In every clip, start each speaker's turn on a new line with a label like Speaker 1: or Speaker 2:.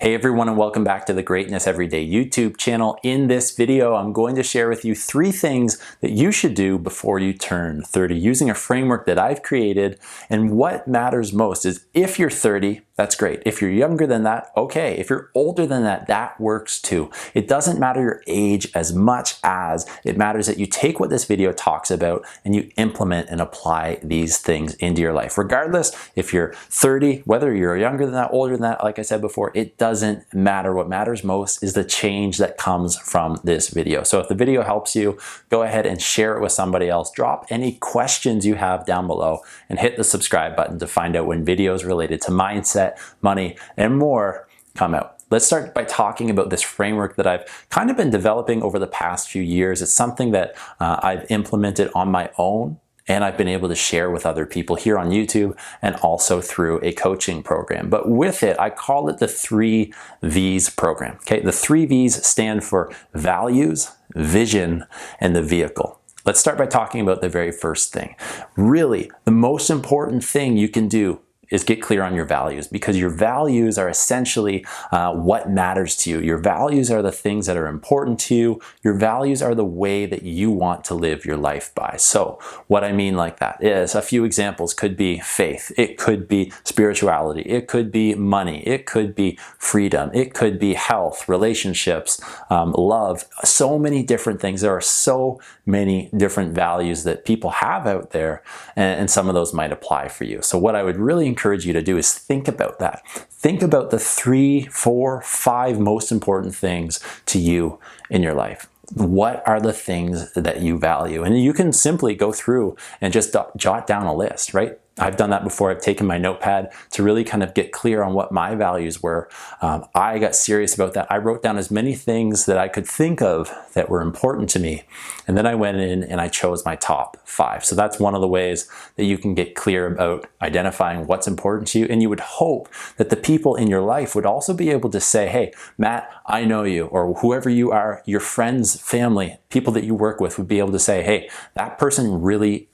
Speaker 1: Hey everyone, and welcome back to the Greatness Everyday YouTube channel. In this video, I'm going to share with you 3 things that you should do before you turn 30 using a framework that I've created. And what matters most is if you're 30, that's great. If you're younger than that, okay. If you're older than that, that works too. It doesn't matter your age as much as it matters that you take what this video talks about and you implement and apply these things into your life. Regardless if you're 30, whether you're younger than that, older than that, like I said before, it doesn't matter. What matters most is the change that comes from this video. So if the video helps you, go ahead and share it with somebody else. Drop any questions you have down below and hit the subscribe button to find out when videos related to mindset, money, and more come out. Let's start by talking about this framework that I've kind of been developing over the past few years. It's something that I've implemented on my own, and I've been able to share with other people here on YouTube and also through a coaching program. But with it, I call it the 3 V's program. Okay, the 3 V's stand for values, vision, and the vehicle. Let's start by talking about the very first thing. Really, the most important thing you can do is get clear on your values, because your values are essentially what matters to you. Your values are the things that are important to you. Your values are the way that you want to live your life by. So what I mean like that is, a few examples could be faith. It could be spirituality. It could be money. It could be freedom. It could be health, relationships, love, so many different things. There are so many different values that people have out there, and some of those might apply for you. So what I would really encourage you to do is think about that. Think about the 3, 4, 5 most important things to you in your life. What are the things that you value? And you can simply go through and just jot down a list, right? I've done that before. I've taken my notepad to really kind of get clear on what my values were. I got serious about that. I wrote down as many things that I could think of that were important to me. And then I went in and I chose my top 5. So that's one of the ways that you can get clear about identifying what's important to you. And you would hope that the people in your life would also be able to say, hey, Matt, I know you, or whoever you are, your friends, family, people that you work with would be able to say, hey, that person really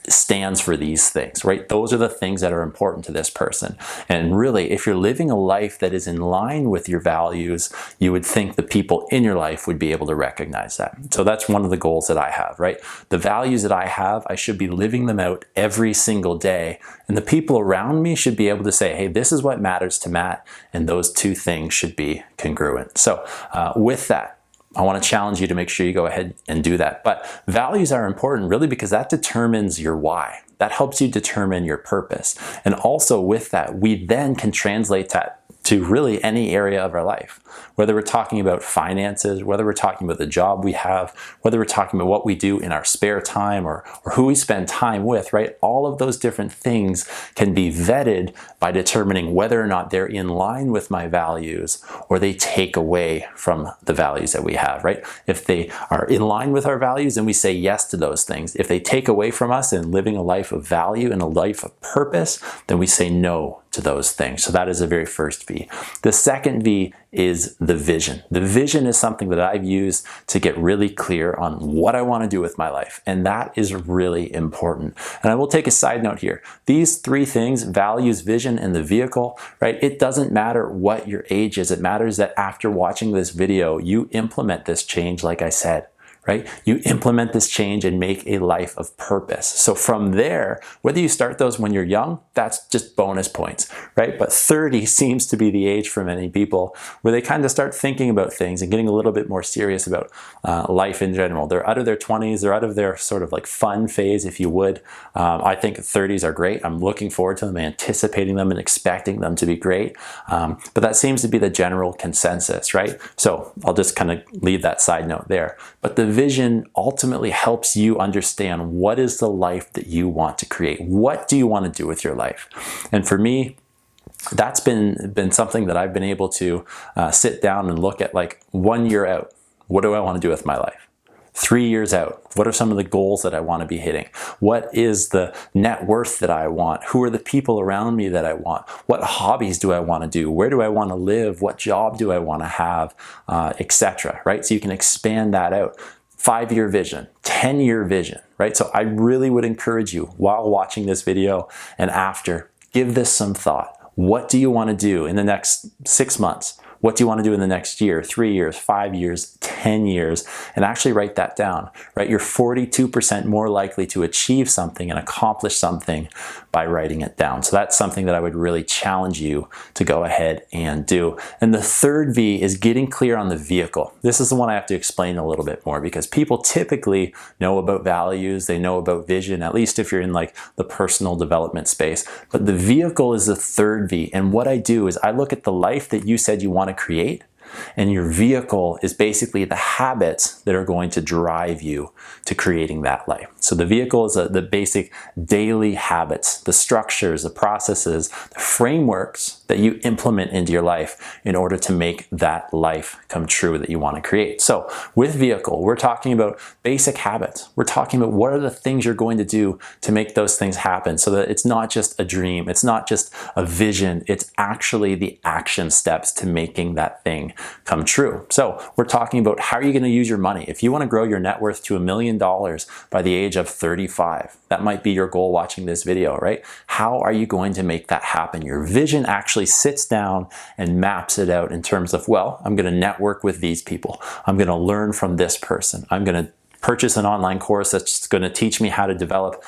Speaker 1: stands for these things, right? Those are the things that are important to this person. And really, if you're living a life that is in line with your values, you would think the people in your life would be able to recognize that. So that's one of the goals that I have, right? The values that I have, I should be living them out every single day. And the people around me should be able to say, hey, this is what matters to Matt. And those 2 things should be congruent. So with that, I want to challenge you to make sure you go ahead and do that. But values are important really because that determines your why. That helps you determine your purpose. And also with that, we then can translate that to really any area of our life. Whether we're talking about finances, whether we're talking about the job we have, whether we're talking about what we do in our spare time or who we spend time with, right? All of those different things can be vetted by determining whether or not they're in line with my values or they take away from the values that we have, right? If they are in line with our values, then we say yes to those things. If they take away from us and living a life of value and a life of purpose, then we say no to those things. So that is the very first V. The second V is the vision. The vision is something that I've used to get really clear on what I want to do with my life. And that is really important. And I will take a side note here. These 3 things, values, vision, and the vehicle, right? It doesn't matter what your age is. It matters that after watching this video, you implement this change, like I said. Right? You implement this change and make a life of purpose. So from there, whether you start those when you're young, that's just bonus points, right? But 30 seems to be the age for many people where they kind of start thinking about things and getting a little bit more serious about life in general. They're out of their 20s, they're out of their sort of like fun phase, if you would. I think 30s are great. I'm looking forward to them, anticipating them and expecting them to be great. But that seems to be the general consensus, right? So I'll just kind of leave that side note there. But the vision ultimately helps you understand what is the life that you want to create. What do you want to do with your life? And for me, that's been something that I've been able to sit down and look at, like 1 year out. What do I want to do with my life? 3 years out, what are some of the goals that I want to be hitting? What is the net worth that I want? Who are the people around me that I want? What hobbies do I want to do? Where do I want to live? What job do I want to have? Etc. Right? So you can expand that out. 5-year vision, 10-year vision, right? So I really would encourage you while watching this video and after, give this some thought. What do you want to do in the next 6 months? What do you want to do in the next year, 3 years, 5 years, 10 years? And actually write that down, right? You're 42% more likely to achieve something and accomplish something by writing it down. So that's something that I would really challenge you to go ahead and do. And the third V is getting clear on the vehicle. This is the one I have to explain a little bit more, because people typically know about values, they know about vision, at least if you're in like the personal development space. But the vehicle is the third V. And what I do is I look at the life that you said you want to create, and your vehicle is basically the habits that are going to drive you to creating that life. So the vehicle is the basic daily habits, the structures, the processes, the frameworks that you implement into your life in order to make that life come true that you want to create. So with vehicle, we're talking about basic habits. We're talking about what are the things you're going to do to make those things happen, so that it's not just a dream, it's not just a vision, it's actually the action steps to making that thing come true. So we're talking about how are you going to use your money. If you want to grow your net worth to $1 million by the age of 35, that might be your goal watching this video, right? How are you going to make that happen? Your vision actually sits down and maps it out in terms of, well, I'm going to network with these people. I'm going to learn from this person. I'm going to purchase an online course that's going to teach me how to develop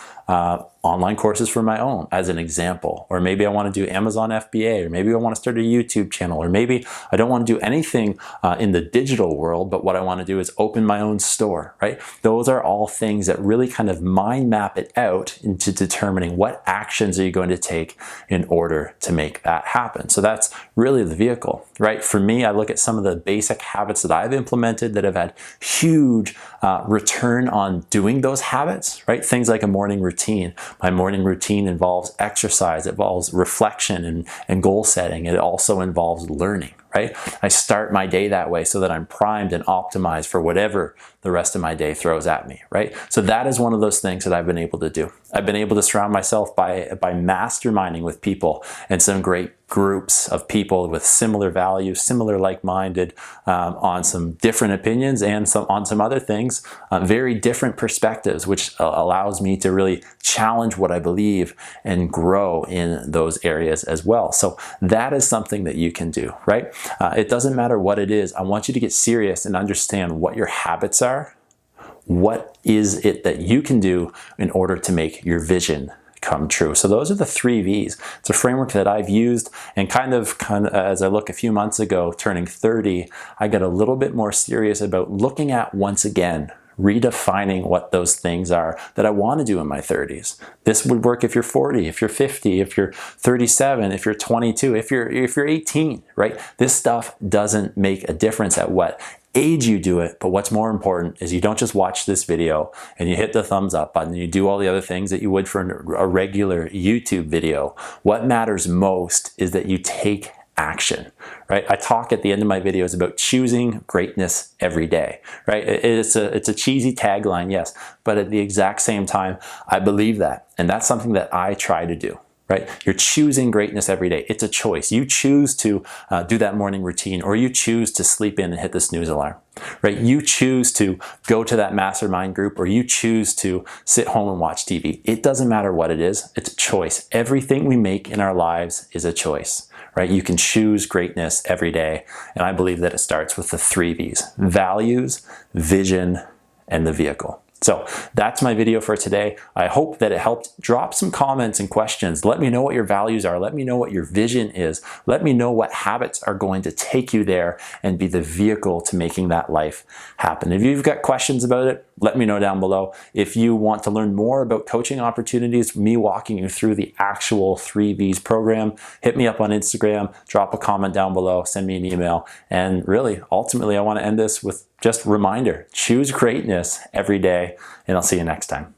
Speaker 1: online courses for my own, as an example. Or maybe I want to do Amazon FBA, or maybe I want to start a YouTube channel, or maybe I don't want to do anything in the digital world, but what I want to do is open my own store, right? Those are all things that really kind of mind map it out into determining what actions are you going to take in order to make that happen. So that's really the vehicle, right? For me, I look at some of the basic habits that I've implemented that have had huge return on doing those habits, right? Things like a morning routine. My morning routine involves exercise, it involves reflection and goal setting. It also involves learning, right? I start my day that way so that I'm primed and optimized for whatever the rest of my day throws at me, right? So that is one of those things that I've been able to do. I've been able to surround myself by masterminding with people and some great groups of people with similar values, similar like-minded, on some different opinions and on some other things, very different perspectives, which allows me to really challenge what I believe and grow in those areas as well. So that is something that you can do, right? It doesn't matter what it is. I want you to get serious and understand what your habits are. What is it that you can do in order to make your vision come true? So those are the 3 V's. It's a framework that I've used, and kind of as I look a few months ago, turning 30, I got a little bit more serious about looking at, once again, redefining what those things are that I want to do in my 30s. This would work if you're 40, if you're 50, if you're 37, if you're 22, if you're 18, right? This stuff doesn't make a difference at what age you do it, but what's more important is you don't just watch this video and you hit the thumbs up button, you do all the other things that you would for a regular YouTube video. What matters most is that you take action, right? I talk at the end of my videos about choosing greatness every day, right? It's a cheesy tagline, yes, but at the exact same time, I believe that. And that's something that I try to do. Right? You're choosing greatness every day. It's a choice. You choose to do that morning routine, or you choose to sleep in and hit the snooze alarm, right? You choose to go to that mastermind group, or you choose to sit home and watch TV. It doesn't matter what it is. It's a choice. Everything we make in our lives is a choice, right? You can choose greatness every day. And I believe that it starts with the 3 V's: values, vision, and the vehicle. So that's my video for today. I hope that it helped. Drop some comments and questions. Let me know what your values are. Let me know what your vision is. Let me know what habits are going to take you there and be the vehicle to making that life happen. If you've got questions about it, let me know down below. If you want to learn more about coaching opportunities, me walking you through the actual 3 V's program, hit me up on Instagram, drop a comment down below, send me an email. And really, ultimately, I want to end this with just a reminder: choose greatness every day, and I'll see you next time.